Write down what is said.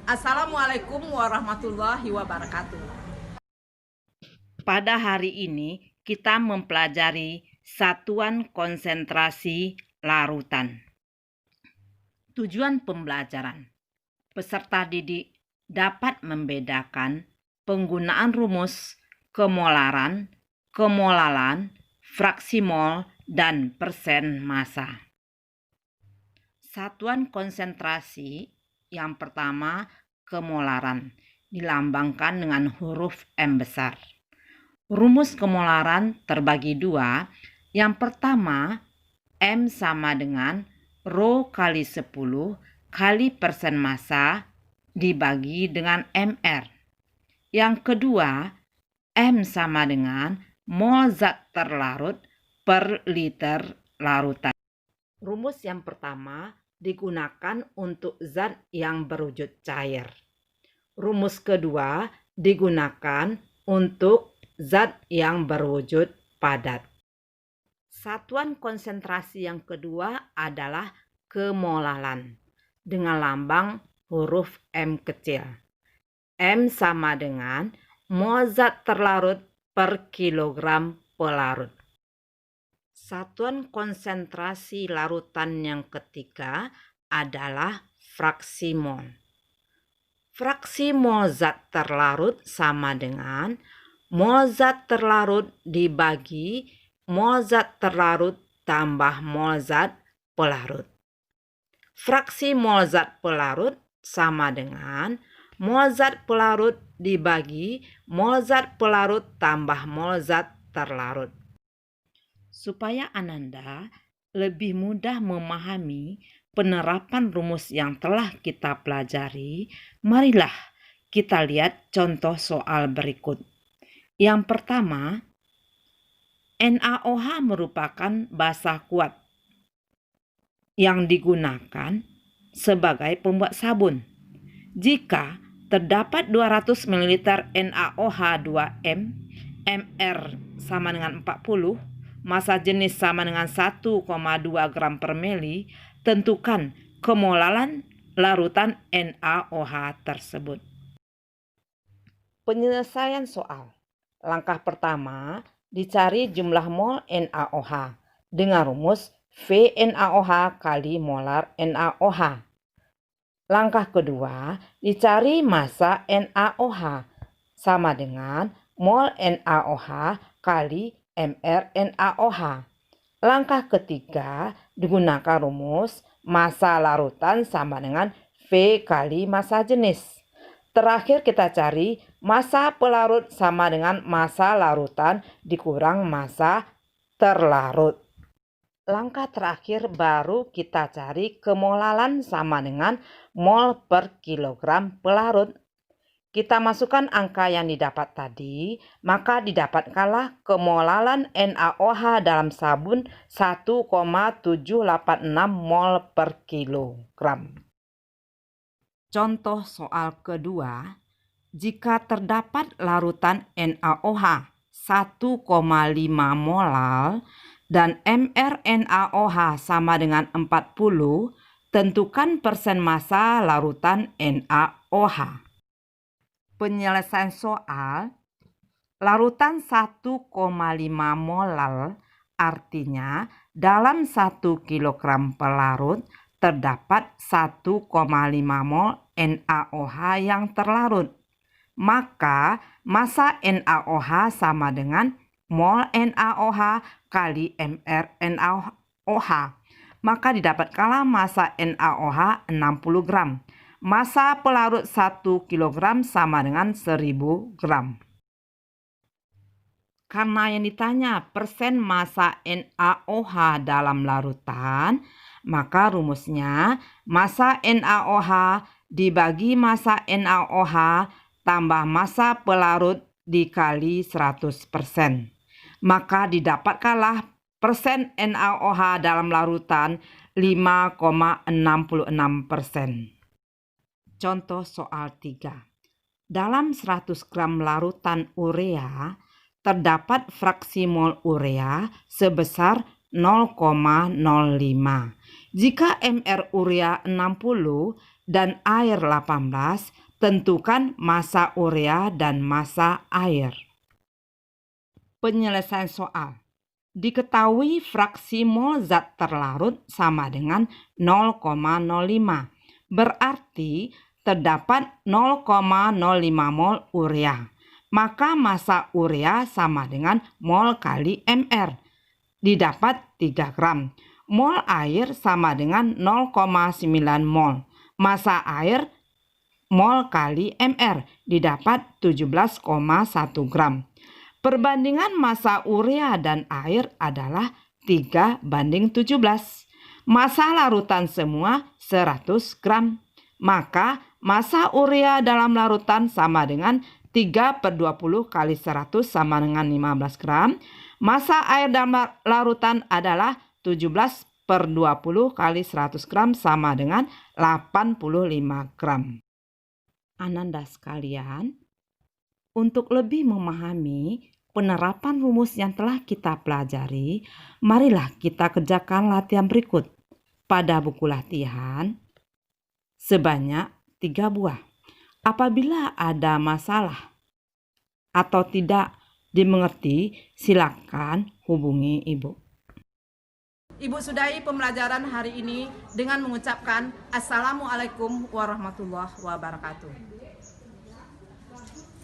Assalamualaikum warahmatullahi wabarakatuh. Pada hari ini kita mempelajari satuan konsentrasi larutan. Tujuan pembelajaran. Peserta didik dapat membedakan penggunaan rumus kemolaran, kemolalan, fraksi mol, dan persen massa. Satuan konsentrasi yang pertama, kemolaran, dilambangkan dengan huruf M besar. Rumus kemolaran terbagi dua. Yang pertama, M sama dengan Rho kali 10 kali persen massa dibagi dengan MR. Yang kedua, M sama dengan mol zat terlarut per liter larutan. Rumus yang pertama digunakan untuk zat yang berwujud cair. Rumus kedua digunakan untuk zat yang berwujud padat. Satuan konsentrasi yang kedua adalah kemolalan dengan lambang huruf M kecil. M sama dengan mol zat terlarut per kilogram pelarut. Satuan konsentrasi larutan yang ketiga adalah fraksi mol. Fraksi mol zat terlarut sama dengan mol zat terlarut dibagi mol zat terlarut tambah mol zat pelarut. Fraksi mol zat pelarut sama dengan mol zat pelarut dibagi mol zat pelarut tambah mol zat terlarut. Supaya Ananda lebih mudah memahami penerapan rumus yang telah kita pelajari, marilah kita lihat contoh soal berikut. Yang pertama, NaOH merupakan basa kuat yang digunakan sebagai pembuat sabun. Jika terdapat 200 ml NaOH 2M, Mr sama dengan 40, massa jenis sama dengan 1,2 gram per mili, tentukan kemolaran larutan NaOH tersebut. Penyelesaian soal. Langkah pertama, dicari jumlah mol NaOH dengan rumus VNaOH kali molar NaOH. Langkah kedua, dicari massa NaOH sama dengan mol NaOH kali Mr NaOH. Langkah ketiga, digunakan rumus massa larutan sama dengan V kali massa jenis. Terakhir kita cari massa pelarut sama dengan massa larutan dikurang massa terlarut. Langkah terakhir baru kita cari kemolaran sama dengan mol per kilogram pelarut. Kita masukkan angka yang didapat tadi, maka didapatkanlah kemolaran NaOH dalam sabun 1,786 mol per kilogram. Contoh soal kedua, jika terdapat larutan NaOH 1,5 molal dan Mr NaOH sama dengan 40, tentukan persen massa larutan NaOH. Penyelesaian soal, larutan 1,5 molal artinya dalam 1 kg pelarut terdapat 1,5 mol NaOH yang terlarut. Maka massa NaOH sama dengan mol NaOH kali Mr NaOH. Maka didapatkanlah massa NaOH 60 gram. Massa pelarut 1 kg sama dengan 1000 gram. Karena yang ditanya persen massa NaOH dalam larutan, maka rumusnya massa NaOH dibagi massa NaOH tambah massa pelarut dikali 100%. Maka didapatkanlah persen NaOH dalam larutan 5,66%. Contoh soal 3. Dalam 100 gram larutan urea, terdapat fraksi mol urea sebesar 0,05 Jika MR urea 60 dan air 18, tentukan massa urea dan massa air. Penyelesaian soal. Diketahui fraksi mol zat terlarut sama dengan 0,05. Berarti terdapat 0,05 mol urea. Maka massa urea sama dengan mol kali MR. Didapat 3 gram. Mol air sama dengan 0,9 mol. Massa air mol kali MR didapat 17,1 gram. Perbandingan massa urea dan air adalah 3:17. Massa larutan semua 100 gram. Maka massa urea dalam larutan sama dengan 3/20 kali 100 sama dengan 15 gram. Massa air dalam larutan adalah 17/20 kali 100 gram sama dengan 85 gram. Ananda sekalian, untuk lebih memahami penerapan rumus yang telah kita pelajari, marilah kita kerjakan latihan berikut pada buku latihan sebanyak 3 buah. Apabila ada masalah atau tidak dimengerti, silakan hubungi Ibu. Ibu sudahi pembelajaran hari ini dengan mengucapkan Assalamualaikum warahmatullahi wabarakatuh.